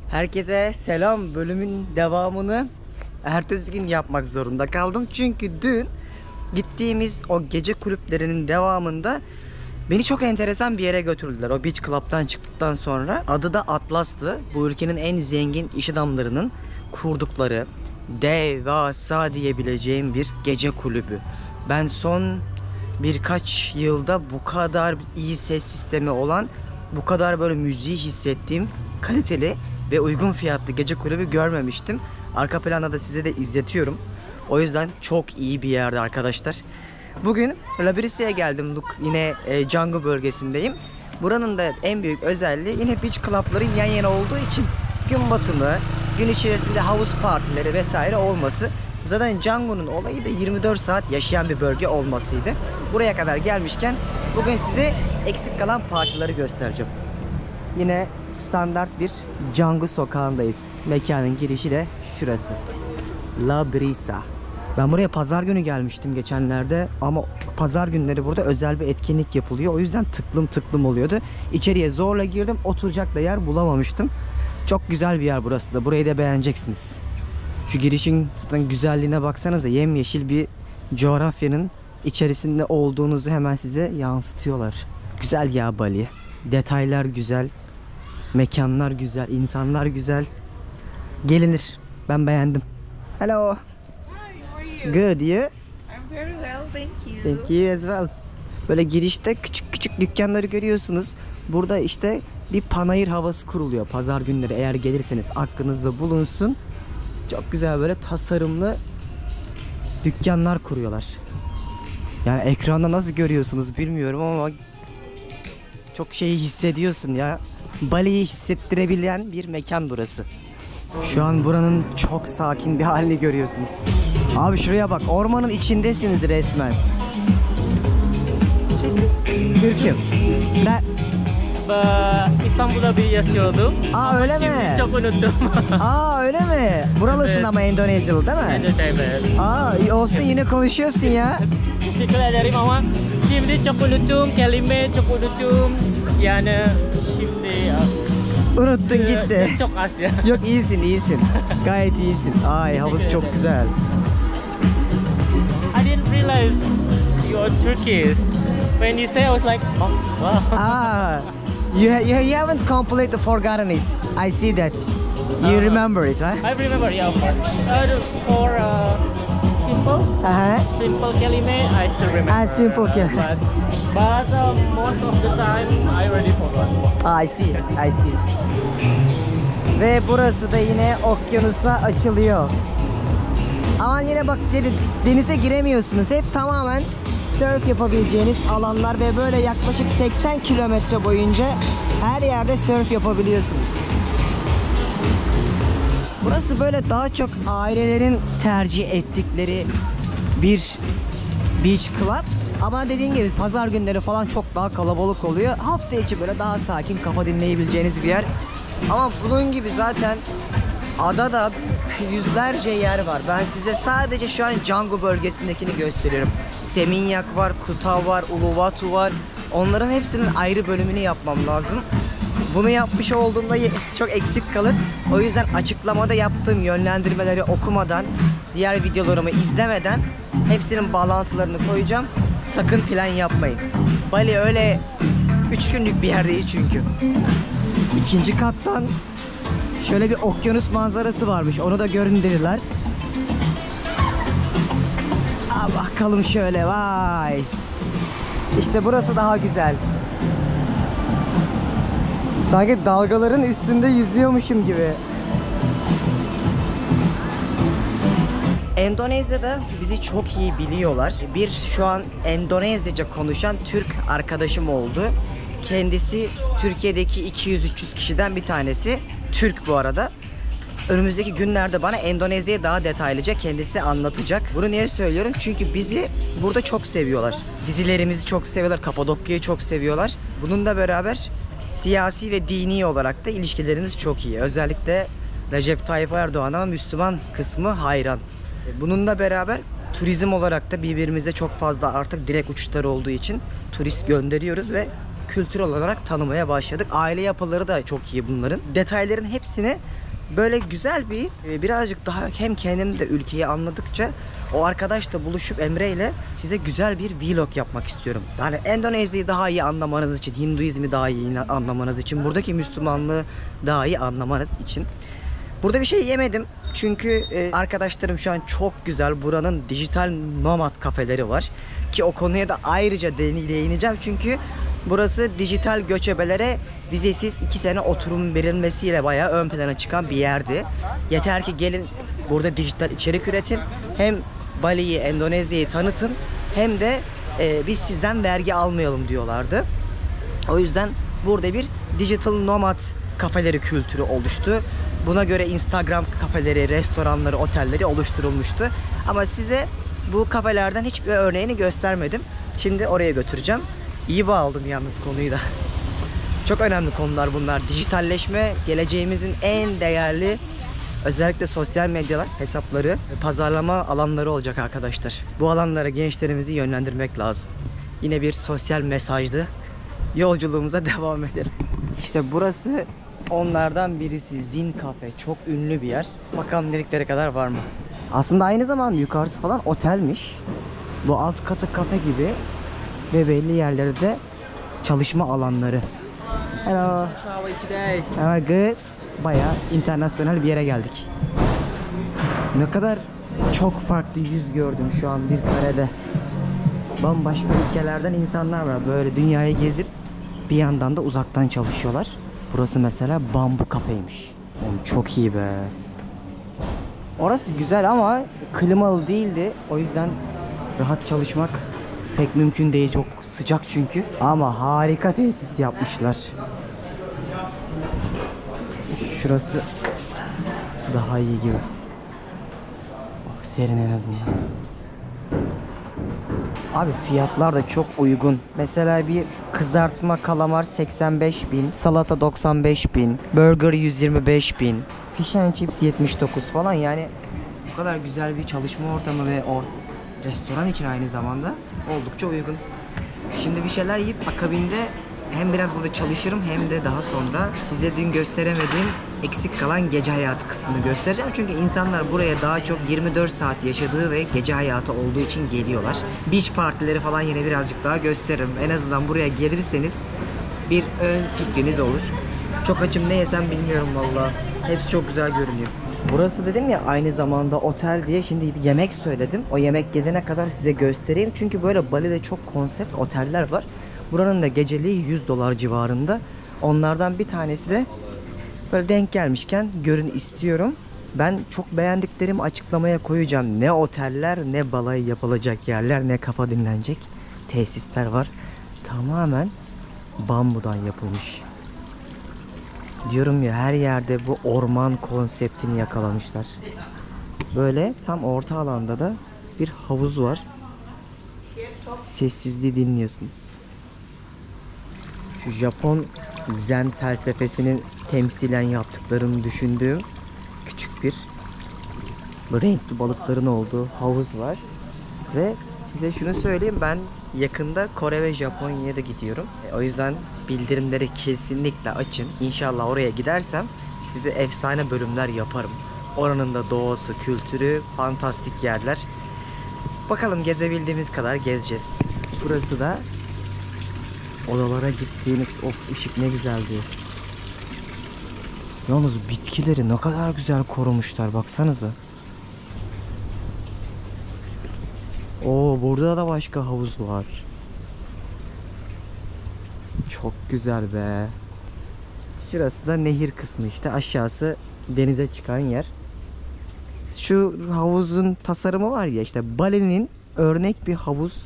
Herkese selam. Bölümün devamını ertesi gün yapmak zorunda kaldım. Çünkü dün gittiğimiz o gece kulüplerinin devamında beni çok enteresan bir yere götürdüler. O Beach Club'tan çıktıktan sonra. Adı da Atlas'tı. Bu ülkenin en zengin iş adamlarının kurdukları devasa diyebileceğim bir gece kulübü. Ben son birkaç yılda bu kadar iyi ses sistemi olan, bu kadar böyle müziği hissettiğim kaliteli ve uygun fiyatlı gece kulübü görmemiştim. Arka planda da size de izletiyorum. O yüzden çok iyi bir yerde arkadaşlar. Bugün Labrisia'ya geldim. Yine Canggu bölgesindeyim. Buranın da en büyük özelliği yine beach club'ların yan yana olduğu için gün batımı, gün içerisinde havuz partileri vesaire olması. Zaten Canggu'nun olayı da 24 saat yaşayan bir bölge olmasıydı. Buraya kadar gelmişken bugün size eksik kalan parçaları göstereceğim. Yine standart bir Canggu sokağındayız. Mekanın girişi de şurası. Labrisa. Ben buraya pazar günü gelmiştim geçenlerde ama pazar günleri burada özel bir etkinlik yapılıyor. O yüzden tıklım oluyordu. İçeriye zorla girdim. Oturacak da yer bulamamıştım. Çok güzel bir yer burası da. Burayı da beğeneceksiniz. Şu girişin güzelliğine baksanıza, yemyeşil bir coğrafyanın içerisinde olduğunuzu hemen size yansıtıyorlar. Güzel ya Bali. Detaylar güzel. Mekanlar güzel. İnsanlar güzel. Gelinir. Ben beğendim. Hello. Good, you? I'm very well, thank you. Thank you as well. Böyle girişte küçük dükkanları görüyorsunuz. Burada işte bir panayır havası kuruluyor pazar günleri, eğer gelirseniz aklınızda bulunsun. Çok güzel böyle tasarımlı dükkanlar kuruyorlar. Yani ekranda nasıl görüyorsunuz bilmiyorum ama çok şeyi hissediyorsun ya. Bali'yi hissettirebilen bir mekan burası. Şu an buranın çok sakin bir halini görüyorsunuz. Abi şuraya bak, ormanın içindesiniz resmen. Türk'üm. Ben... İstanbul'da bir yaşıyordum. Aa öyle mi? Şimdi çok unuttum. Aa öyle mi? Buralısın Evet. ama Endonezyalı değil mi? Evet. Aa iyi olsun, yine konuşuyorsun ya. Teşekkür ederim ama şimdi çok unuttum. Kelime çok unuttum. Yani şimdi... Unuttun gitti. Çok az ya. Yok iyisin. Gayet iyisin. Ay havuz çok güzel. I didn't realize you are Turkish. When you say, I was like, oh, wow. Ah, you haven't completely forgotten it. I see that. You remember it, right? I remember, yeah, of course. For simple kelime, I still remember. Ah, simple kelime. But most of the time, I already forgot. I see. Ve burası da yine okyanusa açılıyor. Ama yine bak denize giremiyorsunuz. Hep tamamen surf yapabileceğiniz alanlar ve böyle yaklaşık 80 kilometre boyunca her yerde surf yapabiliyorsunuz. Burası böyle daha çok ailelerin tercih ettikleri bir beach club. Ama dediğim gibi pazar günleri falan çok daha kalabalık oluyor. Hafta içi böyle daha sakin, kafa dinleyebileceğiniz bir yer. Ama bunun gibi zaten adada yüzlerce yer var. Ben size sadece şu an Canggu bölgesindekini gösteriyorum. Seminyak var, Kuta var, Uluwatu var. Onların hepsinin ayrı bölümünü yapmam lazım. Bunu yapmış olduğumda çok eksik kalır. O yüzden açıklamada yaptığım yönlendirmeleri okumadan, diğer videolarımı izlemeden hepsinin bağlantılarını koyacağım. Sakın plan yapmayın. Bali öyle 3 günlük bir yer değil çünkü. İkinci kattan şöyle bir okyanus manzarası varmış. Onu da görün dediler. Bakalım şöyle, vay. İşte burası daha güzel. Sanki dalgaların üstünde yüzüyormuşum gibi. Endonezya'da bizi çok iyi biliyorlar. Bir şu an Endonezyaca konuşan Türk arkadaşım oldu. Kendisi Türkiye'deki 200-300 kişiden bir tanesi. Türk bu arada. Önümüzdeki günlerde bana Endonezya'yı daha detaylıca kendisi anlatacak. Bunu niye söylüyorum? Çünkü bizi burada çok seviyorlar. Dizilerimizi çok seviyorlar. Kapadokya'yı çok seviyorlar. Bununla beraber siyasi ve dini olarak da ilişkilerimiz çok iyi. Özellikle Recep Tayyip Erdoğan'a Müslüman kısmı hayran. Bununla beraber turizm olarak da birbirimize çok fazla artık direkt uçuşları olduğu için turist gönderiyoruz ve kültürel olarak tanımaya başladık. Aile yapıları da çok iyi bunların. Detayların hepsini böyle güzel birazcık daha hem kendim de ülkeyi anladıkça o arkadaşla buluşup Emre ile size güzel bir vlog yapmak istiyorum. Yani Endonezya'yı daha iyi anlamanız için, Hinduizmi daha iyi anlamanız için, buradaki Müslümanlığı daha iyi anlamanız için. Burada bir şey yemedim çünkü arkadaşlarım şu an çok güzel buranın dijital nomad kafeleri var. Ki o konuya da ayrıca değineceğim çünkü Burası dijital göçebelere vizesiz 2 sene oturum verilmesiyle bayağı ön plana çıkan bir yerdi. Yeter ki gelin burada dijital içerik üretin. Hem Bali'yi, Endonezya'yı tanıtın hem de biz sizden vergi almayalım diyorlardı. O yüzden burada bir digital nomad kafeleri kültürü oluştu. Buna göre Instagram kafeleri, restoranları, otelleri oluşturulmuştu. Ama size bu kafelerden hiçbir örneğini göstermedim. Şimdi oraya götüreceğim. İyi bağladım yalnız konuyu da. Çok önemli konular bunlar. Dijitalleşme geleceğimizin en değerli, özellikle sosyal medyalar hesapları, pazarlama alanları olacak arkadaşlar. Bu alanlara gençlerimizi yönlendirmek lazım. Yine bir sosyal mesajdı. Yolculuğumuza devam edelim. İşte burası onlardan birisi, Zin Cafe. Çok ünlü bir yer. Bakalım dedikleri kadar var mı? Aslında aynı zamanda yukarısı falan otelmiş. Bu alt katı kafe gibi ve belli yerlerde çalışma alanları. Hello. Good. Bayağı internasyonel bir yere geldik. Ne kadar çok farklı yüz gördüm şu an bir karede. Bambaşka ülkelerden insanlar var. Böyle dünyayı gezip bir yandan da uzaktan çalışıyorlar. Burası mesela bambu kafeymiş. Oğlum çok iyi be. Orası güzel ama klimalı değildi. O yüzden rahat çalışmak pek mümkün değil. Çok sıcak çünkü. Ama harika tesis yapmışlar. Şurası daha iyi gibi. Bak, serin en azından. Abi fiyatlar da çok uygun. Mesela bir kızartma kalamar 85.000, salata 95.000, burger 125.000, fish and chips 79 falan. Yani bu kadar güzel bir çalışma ortamı ve restoran için aynı zamanda oldukça uygun. Şimdi bir şeyler yiyip akabinde hem biraz burada çalışırım hem de daha sonra size dün gösteremediğim eksik kalan gece hayatı kısmını göstereceğim. Çünkü insanlar buraya daha çok 24 saat yaşadığı ve gece hayatı olduğu için geliyorlar. Beach partileri falan yine birazcık daha gösteririm. En azından buraya gelirseniz bir ön fikriniz olur. Çok açım, ne yesem bilmiyorum valla. Hepsi çok güzel görünüyor. Burası dedim ya aynı zamanda otel diye, şimdi bir yemek söyledim. O yemek gelene kadar size göstereyim. Çünkü böyle Bali'de çok konsept oteller var. Buranın da geceliği $100 civarında. Onlardan bir tanesi de böyle denk gelmişken görün istiyorum. Ben çok beğendiklerimi açıklamaya koyacağım. Ne oteller, ne balayı yapılacak yerler, ne kafa dinlenecek tesisler var. Tamamen bambudan yapılmış. Diyorum ya, her yerde bu orman konseptini yakalamışlar. Böyle tam orta alanda da bir havuz var. Sessizliği dinliyorsunuz. Şu Japon Zen felsefesinin temsilen yaptıklarını düşündüğüm küçük bir renkli balıkların olduğu havuz var. Ve size şunu söyleyeyim, ben yakında Kore ve Japonya'ya da gidiyorum. O yüzden bildirimleri kesinlikle açın. İnşallah oraya gidersem size efsane bölümler yaparım. Oranın da doğası, kültürü, fantastik yerler. Bakalım gezebildiğimiz kadar gezeceğiz. Burası da odalara gittiğiniz, of ışık ne güzeldi. Yalnız bitkileri ne kadar güzel korumuşlar, baksanıza. Oo, burada da başka havuz var. Çok güzel be. Şurası da nehir kısmı işte, aşağısı denize çıkan yer. Şu havuzun tasarımı var ya, işte Bali'nin örnek bir havuz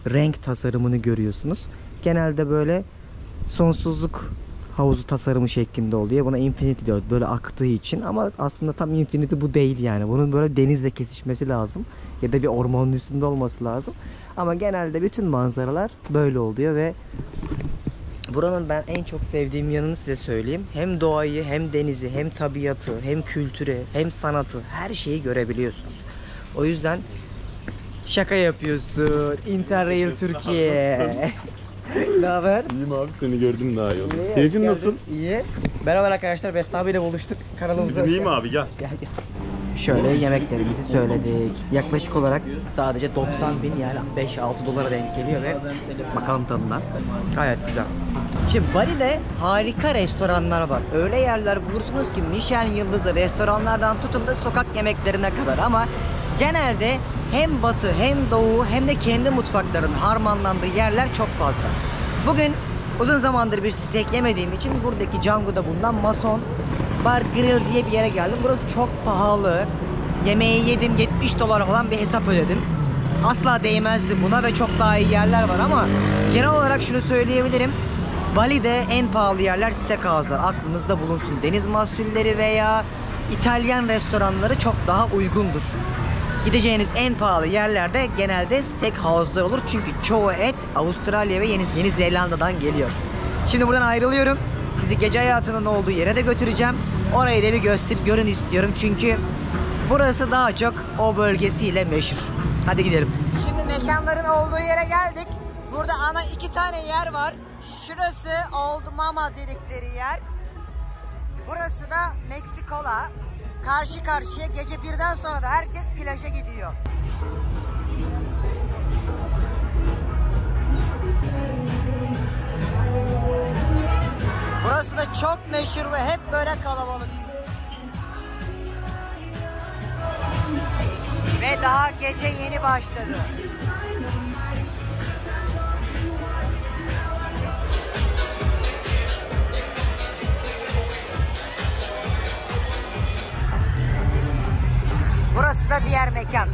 renk tasarımını görüyorsunuz. Genelde böyle sonsuzluk havuzu tasarımı şeklinde oluyor. Buna infinity diyoruz böyle aktığı için, ama aslında tam infinity bu değil yani. Bunun böyle denizle kesişmesi lazım ya da bir ormanın üstünde olması lazım. Ama genelde bütün manzaralar böyle oluyor ve buranın ben en çok sevdiğim yanını size söyleyeyim. Hem doğayı, hem denizi, hem tabiatı, hem kültürü, hem sanatı, her şeyi görebiliyorsunuz. O yüzden şaka yapıyorsun. Interrail Türkiye. Ne haber? İyiyim abi, seni gördüm daha iyi oldu. İyi, Keyfin hoş nasıl? geldin. İyi. Merhaba arkadaşlar, Best abiyle buluştuk. Kanalımıza İyiyim abi, gel. Gel. Şöyle yemeklerimizi söyledik. Yaklaşık olarak sadece 90.000 yani 5-6 dolara denk geliyor ve bakalım tadına. Gayet güzel. Şimdi Bali'de harika restoranlar var. Öyle yerler bulursunuz ki Michelin yıldızı restoranlardan tutun da sokak yemeklerine kadar, ama genelde hem batı hem doğu hem de kendi mutfakların harmanlandığı yerler çok fazla. Bugün Uzun zamandır bir steak yemediğim için buradaki Django'da bulunan Mason Bar Grill diye bir yere geldim. Burası çok pahalı. Yemeği yedim, $70 falan bir hesap ödedim. Asla değmezdi buna ve çok daha iyi yerler var ama genel olarak şunu söyleyebilirim. Bali'de en pahalı yerler steakhouse'lar. Aklınızda bulunsun. Deniz mahsulleri veya İtalyan restoranları çok daha uygundur. Gideceğiniz en pahalı yerlerde genelde steakhouse'lar olur. Çünkü çoğu et Avustralya ve Yeni Zelanda'dan geliyor. Şimdi buradan ayrılıyorum. Sizi gece hayatının olduğu yere de götüreceğim. Orayı da bir görün istiyorum. Çünkü burası daha çok o bölgesiyle meşhur. Hadi gidelim. Şimdi mekanların olduğu yere geldik. Burada ana 2 tane yer var. Şurası Old Mama dedikleri yer. Burası da Meksikola. Karşı karşıya gece 1'den sonra da herkes plaja gidiyor. Burası da çok meşhur ve hep böyle kalabalık. Ve daha gece yeni başladı. Burası da diğer mekan.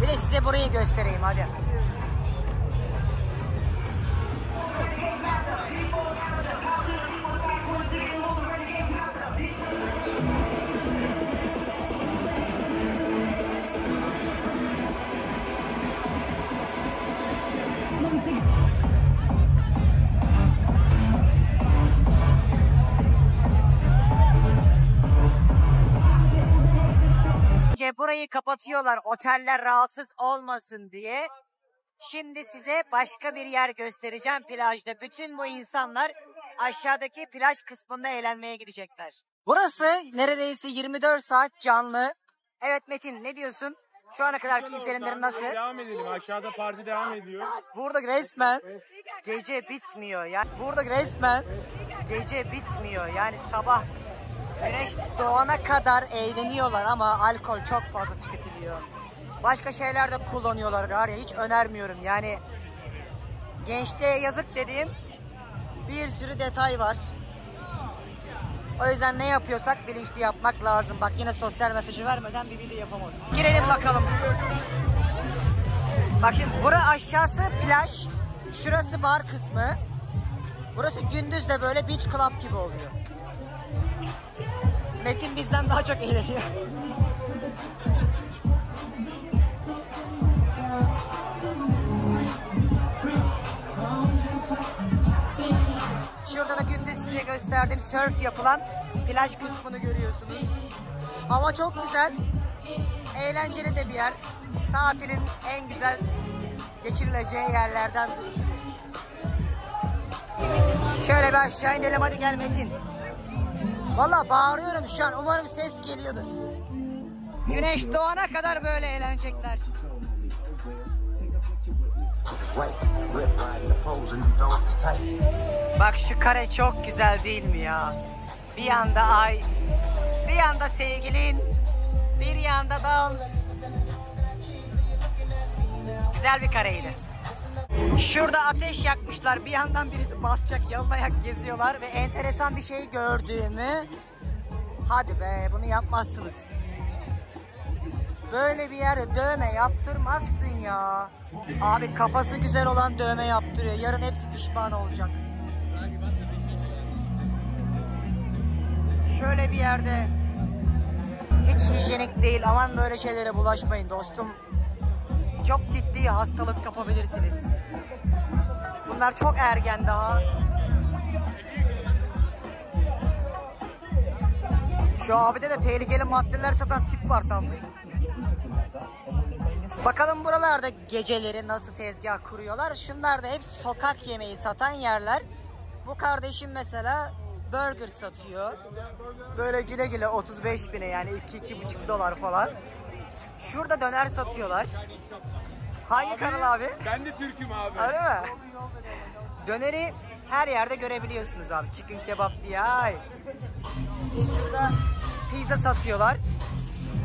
Bir de size burayı göstereyim hadi. Burayı kapatıyorlar oteller rahatsız olmasın diye. Şimdi size başka bir yer göstereceğim plajda. Bütün bu insanlar aşağıdaki plaj kısmında eğlenmeye gidecekler. Burası neredeyse 24 saat canlı. Evet Metin, ne diyorsun? Şu ana kadarki izlenimlerin nasıl? Devam edelim. Aşağıda parti devam ediyor. Burada resmen gece bitmiyor. Yani burada resmen gece bitmiyor. Yani sabah güneş doğana kadar eğleniyorlar ama alkol çok fazla tüketiliyor. Başka şeyler de kullanıyorlar var ya, hiç önermiyorum. Yani gençliğe yazık dediğim bir sürü detay var. O yüzden ne yapıyorsak bilinçli yapmak lazım. Bak yine sosyal mesajı vermeden bir video yapamadım. Girelim bakalım. Bak şimdi burası aşağısı plaj. Şurası bar kısmı. Burası gündüz de böyle beach club gibi oluyor. Metin bizden daha çok eğleniyor. Şurada da gündüz size gösterdiğim surf yapılan plaj kısmını görüyorsunuz. Hava çok güzel. Eğlenceli de bir yer. Tatilin en güzel geçirileceği yerlerden birisi. Şöyle bir aşağı inelim, hadi gel Metin. Vallahi bağırıyorum şu an, umarım ses geliyordur. Güneş doğana kadar böyle eğlenecekler. Bak şu kare çok güzel değil mi ya? Bir yanda ay, bir yanda sevgilin, bir yanda dans. Güzel bir kareydi. Şurada ateş yakmışlar. Bir yandan birisi basacak, yalın geziyorlar ve enteresan bir şey gördüğümü... Hadi be, bunu yapmazsınız. Böyle bir yerde dövme yaptırmazsın ya. Abi kafası güzel olan dövme yaptırıyor. Yarın hepsi pişman olacak. Şöyle bir yerde hiç hijyenik değil. Aman böyle şeylere bulaşmayın dostum. Çok ciddi hastalık kapabilirsiniz. Bunlar çok ergen daha. Şu abide de tehlikeli maddeler satan tip var tam. Bakalım buralarda geceleri nasıl tezgah kuruyorlar. Şunlar da hep sokak yemeği satan yerler. Bu kardeşim mesela burger satıyor. Böyle güle güle 35.000'e, yani $2-2,5 falan. Şurada döner satıyorlar. Hangi kanal abi? Ben de Türk'üm abi. Öyle mi? Döneri her yerde görebiliyorsunuz abi. Chicken kebap diye. Ay. Şurada pizza satıyorlar.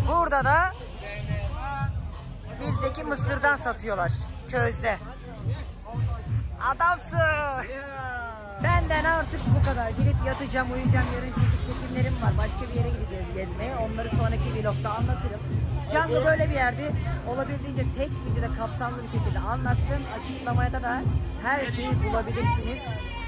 Burada da bizdeki mısırdan satıyorlar. Közde. Adamsın. Benden artık bu kadar. Gidip yatacağım, uyuyacağım. Yarın çekimlerim var. Başka bir yere gideceğiz gezmeye. Onları sonraki vlogda anlatırım. Canggu böyle bir yerdi. Olabildiğince tek videoda kapsamlı bir şekilde anlattım. Açıklamaya da her şeyi bulabilirsiniz.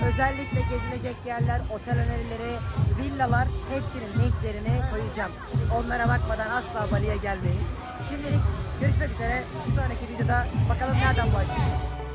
Özellikle gezilecek yerler, otel önerileri, villalar hepsinin linklerini koyacağım. Onlara bakmadan asla Bali'ye gelmeyin. Şimdilik görüşmek üzere. Bir sonraki videoda bakalım nereden başlayacağız.